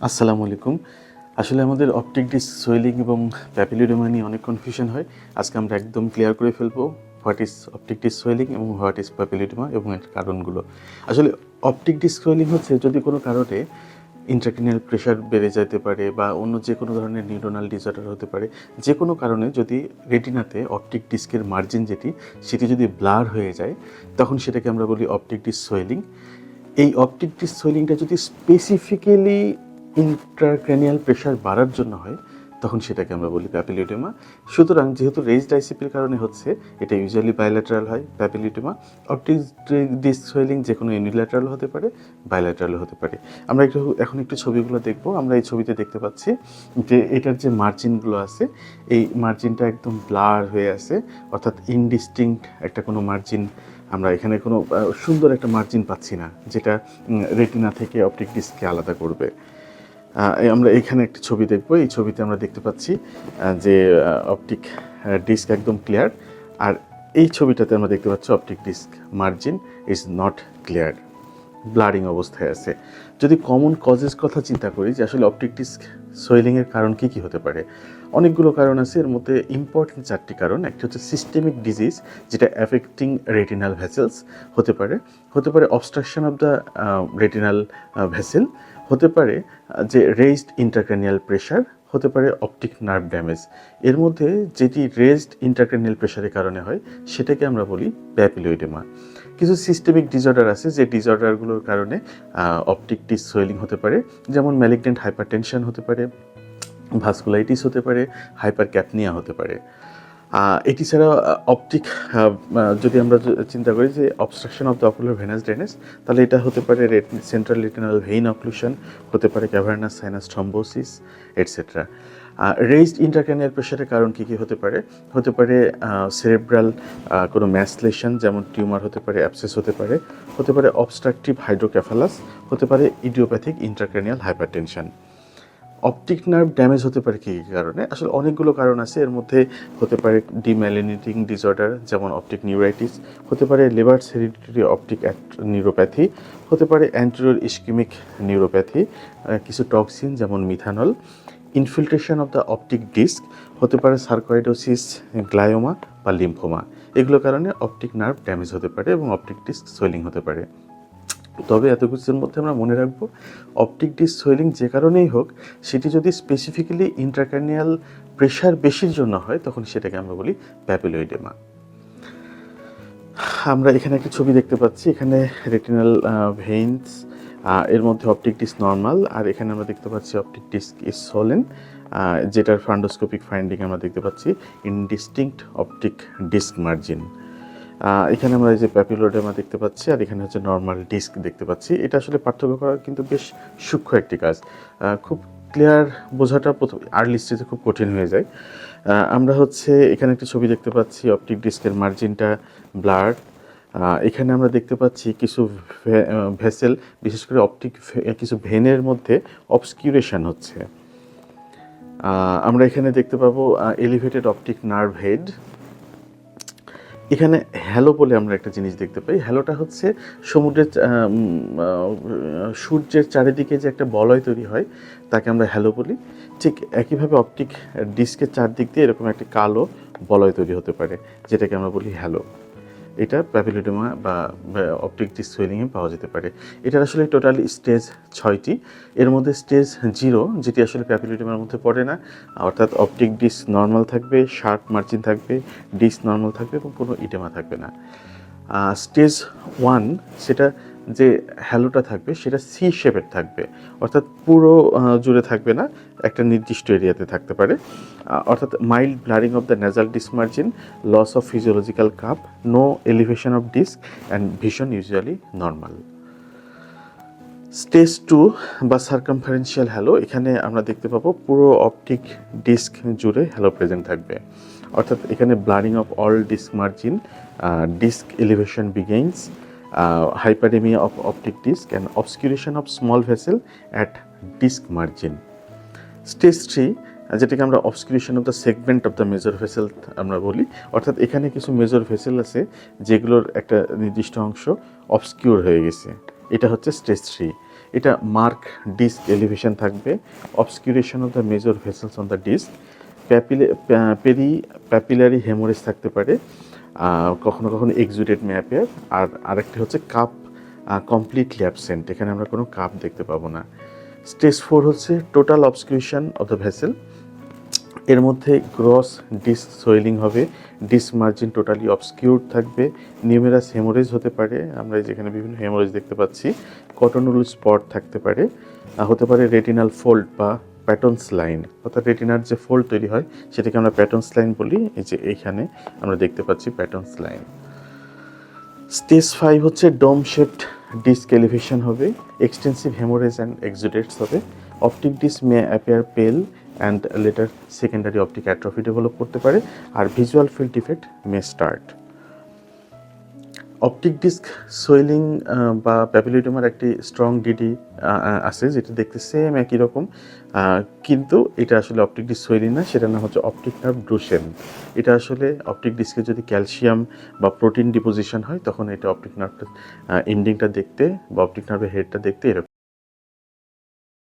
আসসালামু আলাইকুম। আসলে আমাদের অপটিক ডিস্ক সোয়েলিং এবং প্যাপিলোডেমা নিয়ে অনেক কনফিউশন হয়। আজকে আমরা একদম ক্লিয়ার করে ফেলবো what is optic disc swelling এবং হোয়াট ইজ প্যাপিলোডেমা এবং এর কারণগুলো। আসলে অপটিক ডিস্ক সোয়েলিং হচ্ছে যদি কোনো কারণে ইন্ট্রাক্রেনিয়াল প্রেশার বেড়ে যেতে পারে বা অন্য যে কোনো ধরনের নিউরোনাল ডিসঅর্ডার হতে পারে, যে কোনো কারণে যদি রেটিনাতে অপটিক ডিস্কের মার্জিন সেটি যদি ব্লার হয়ে যায়, তখন সেটাকে আমরা বলি অপটিক ডিস্ক সোয়েলিং। এই অপটিক ডিস্ক সোয়েলিংটা যদি স্পেসিফিক্যালি ইন্ট্রাক্রেনিয়াল প্রেশার বাড়ার জন্য হয়, তখন সেটাকে আমরা বলি প্যাপিলোডেমা। সুতরাং যেহেতু রেজড আইসিপির কারণে হচ্ছে, এটা ইউজুয়ালি বাইল্যাটারাল হয় প্যাপিলোডেমা। অপটিক ডিস্ক সোয়েলিং যে কোনো ইউনিল্যাটারাল হতে পারে, বাইল্যাটারাল হতে পারে। আমরা এখন একটু ছবিগুলো দেখব। আমরা এই ছবিতে দেখতে পাচ্ছি যে এটার যে মার্জিনগুলো আছে, এই মার্জিনটা একদম ব্লার হয়ে আছে, অর্থাৎ ইনডিস্টিংক্ট একটা কোনো মার্জিন। আমরা এখানে কোনো সুন্দর একটা মার্জিন পাচ্ছি না, যেটা রেটিনা থেকে অপটিক ডিস্ককে আলাদা করবে। আমরা এখানে একটি ছবি দেখব। এই ছবিতে আমরা দেখতে পাচ্ছি যে অপটিক ডিস্ক একদম ক্লিয়ার, আর এই ছবিটাতে আমরা দেখতে পাচ্ছি optic disc margin is not clear, blurring অবস্থায় আছে। যদি কমন কজেস কথা চিন্তা করি যে আসলে অপটিক ডিস্ক সোয়েলিংয়ের কারণ কী কী হতে পারে, অনেকগুলো কারণ আছে। এর মধ্যে ইম্পর্টেন্ট 4টি কারণ। একটা হচ্ছে সিস্টেমিক ডিজিজ, যেটা অ্যাফেক্টিং রেটিনাল ভেসেলস হতে পারে। Obstruction of the retinal vessel হতে পারে, যে রেজড ইন্টারক্রেনিয়াল প্রেশার হতে পারে, অপটিক নার্ভ ড্যামেজ। এর মধ্যে যেটি রেজড ইন্টারক্রেনিয়াল প্রেশারের কারণে হয়, সেটাকে আমরা বলি প্যাপিলোইডেমা। কিছু সিস্টেমিক ডিসঅর্ডার আছে, যে ডিসঅর্ডারগুলোর কারণে অপটিক ডিস্ক সোয়েলিং হতে পারে, যেমন ম্যালিগন্যান্ট হাইপারটেনশন হতে পারে, ভাস্কুলাইটিস হতে পারে, হাইপারক্যাপনিয়া হতে পারে। এটি ছাড়া অপটিক যদি আমরা চিন্তা করি যে obstruction of the ocular venous drainage, তাহলে এটা হতে পারে সেন্ট্রাল রেটিনাল ভেইন অক্লুশন, হতে পারে cavernous sinus thrombosis, etcetera. Raised intracranial প্রেশারের কারণ কী কী হতে পারে? হতে পারে সেরেব্রাল কোনো ম্যাসলেশন, যেমন টিউমার হতে পারে, অ্যাবসেস হতে পারে, অবস্ট্রাকটিভ হাইড্রোক্যাফালাস, হতে পারে idiopathic intracranial hypertension. Optic nerve damage হতে পারে কী কী কারণে? আসলে অনেকগুলো কারণ আছে। এর মধ্যে হতে পারে ডিম্যালিনেটিং ডিসঅর্ডার, যেমন অপটিক নিউরাইটিস, হতে পারে লেবার্স হেরিডিটারি অপটিক নিউরোপ্যাথি, হতে পারে অ্যান্টেরিয়র ইস্কিমিক নিউরোপ্যাথি, কিছু টক্সিন যেমন methanol, infiltration of the optic disc, হতে পারে সার্কয়েডোসিস, গ্লায়োমা বা লিম্ফোমা। এগুলোর কারণে অপটিক নার্ভ ড্যামেজ হতে পারে এবং অপটিক ডিস্ক সোয়েলিং হতে পারে। তবে এত কিছুর মধ্যে আমরা মনে রাখবো, অপটিক ডিস্ক সোয়েলিং যে কারণেই হোক, সেটি যদি স্পেসিফিক্যালি ইন্ট্রাক্রেনিয়াল প্রেশার বেশির জন্য হয়, তখন সেটাকে আমরা বলি প্যাপিলোইডেমা। আমরা এখানে একটা ছবি দেখতে পাচ্ছি। এখানে রেটিনাল ভেইনস, এর মধ্যে অপটিক ডিস্ক নর্মাল, আর এখানে আমরা দেখতে পাচ্ছি অপটিক ডিস্ক ইজ সোলেন, যেটার ফান্ডোস্কোপিক ফাইন্ডিং আমরা দেখতে পাচ্ছি ইনডিস্টিংক্ট অপটিক ডিস্ক মার্জিন। এখানে আমরা এই যে প্যাপিলোডেমা দেখতে পাচ্ছি, আর এখানে হচ্ছে নর্মাল ডিস্ক দেখতে পাচ্ছি। এটা আসলে পার্থক্য করা কিন্তু বেশ সূক্ষ্ম একটি কাজ। খুব ক্লিয়ার বোঝাটা প্রথম আর্লি স্টেজে খুব কঠিন হয়ে যায়। আমরা হচ্ছে এখানে একটি ছবি দেখতে পাচ্ছি, অপটিক ডিস্কের মার্জিনটা ব্লার্ড। এখানে আমরা দেখতে পাচ্ছি কিছু ভেসেল, বিশেষ করে কিছু ভেনের মধ্যে অবস্কিউরেশন হচ্ছে। আমরা এখানে দেখতে পাবো এলিভেটেড অপটিক নার্ভ হেড। এখানে হ্যালো বলে আমরা একটা জিনিস দেখতে পাই। হ্যালোটা হচ্ছে সূর্যের চারিদিকে যে একটা বলয় তৈরি হয়, তাকে আমরা হ্যালো বলি। ঠিক একইভাবে অপটিক ডিস্কের চারদিক দিয়ে এরকম একটি কালো বলয় তৈরি হতে পারে, যেটাকে আমরা বলি হ্যালো। এটা প্যাপিলোডেমা বা অপটিক ডিস্ক সোয়েলিংয়ে পাওয়া যেতে পারে। এটার আসলে টোটালি স্টেজ 6টি। এর মধ্যে স্টেজ 0, যেটি আসলে প্যাপিলোডেমার মধ্যে পড়ে না, অর্থাৎ অপটিক ডিস্ক নর্মাল থাকবে, শার্প মার্জিন থাকবে, ডিস্ক নর্মাল থাকবে এবং কোনো ইডেমা থাকবে না। স্টেজ 1, সেটা যে হ্যালোটা থাকবে সেটা সি শেপের থাকবে, অর্থাৎ পুরো জুড়ে থাকবে না, একটা নির্দিষ্ট এরিয়াতে থাকতে পারে। অর্থাৎ mild blurring of the nasal disc margin, loss of physiological cup, no elevation of disc and vision usually normal. Stage 2 বা সার্কামফারেন্সিয়াল হ্যালো, এখানে আমরা দেখতে পাবো পুরো অপটিক ডিস্ক জুড়ে হ্যালো প্রেজেন্ট থাকবে, অর্থাৎ এখানে blurring of all disc margin, disc elevation begins, hyperemia of optic disc and obscuration of small vessel at disc margin. Stage 3, যেটাকে আমরা obscuration of the segment of the major vessel আমরা বলি, অর্থাৎ এখানে কিছু মেজর ভেসেল আছে যেগুলোর একটা নির্দিষ্ট অংশ অবস্কিউর হয়ে গেছে। এটা হচ্ছে স্টেজ 3। এটা মার্ক ডিস্ক এলিভেশন থাকবে, obscuration of the major vessels on the disc, papillary haemorrhage থাকতে পারে, কখনো কখনো এক্সুডেড মে অ্যাপিয়ার। আর আরেকটি হচ্ছে কাপ কমপ্লিটলি অ্যাবসেন্ট, এখানে আমরা কোনো কাপ দেখতে পাবো না। স্টেজ 4 হচ্ছে টোটাল অবস্কিউশন অফ দ্য ভেসেল, এর মধ্যে গ্রস ডিস্ক সোয়েলিং হবে, ডিস্ক মার্জিন টোটালি অবস্কিউরড থাকবে, নিউমেরাস হেমোরেজ হতে পারে, আমরা যেখানে বিভিন্ন হেমোরেজ দেখতে পাচ্ছি, কটনুল স্পট থাকতে পারে, হতে পারে রেটিনাল ফোল্ড বা প্যাটর্নস লাইন, অর্থাৎ রেটিনার যে ফোল্ড তৈরি হয় সেটাকে আমরা প্যাটর্নস লাইন বলি। এই যে এইখানে আমরা দেখতে পাচ্ছি প্যাটর্নস লাইন। স্টেজ 5 হচ্ছে ডোম শেপড ডিস্ক এলিভেশন হবে, এক্সটেন্সিভ হেমোরেজ অ্যান্ড এক্সুডেটস হবে, অপটিক ডিস্ক মে অ্যাপিয়ার পেল and letter secondary optic atrophy develop করতে পারে, আর ভিজুয়াল ফিল্ড ডিফেক্ট মে স্টার্ট। অপটিক ডিস্ক সোয়েলিং বা প্যাপিলোইডোমার একটি স্ট্রং ডিডি আছে, যেটা দেখতে সেম একই রকম, কিন্তু এটা আসলে অপটিক ডিস্ক সোয়েলিং না, সেটার নাম হচ্ছে অপটিক নার্ভ ড্রুসেন। এটা আসলে অপটিক ডিস্কে যদি ক্যালসিয়াম বা প্রোটিন ডিপোজিশন হয় তখন এটা অপটিক নার্ভটা এন্ডিংটা দেখতে বা অপটিক নার্ভের হেডটা দেখতে এরকম।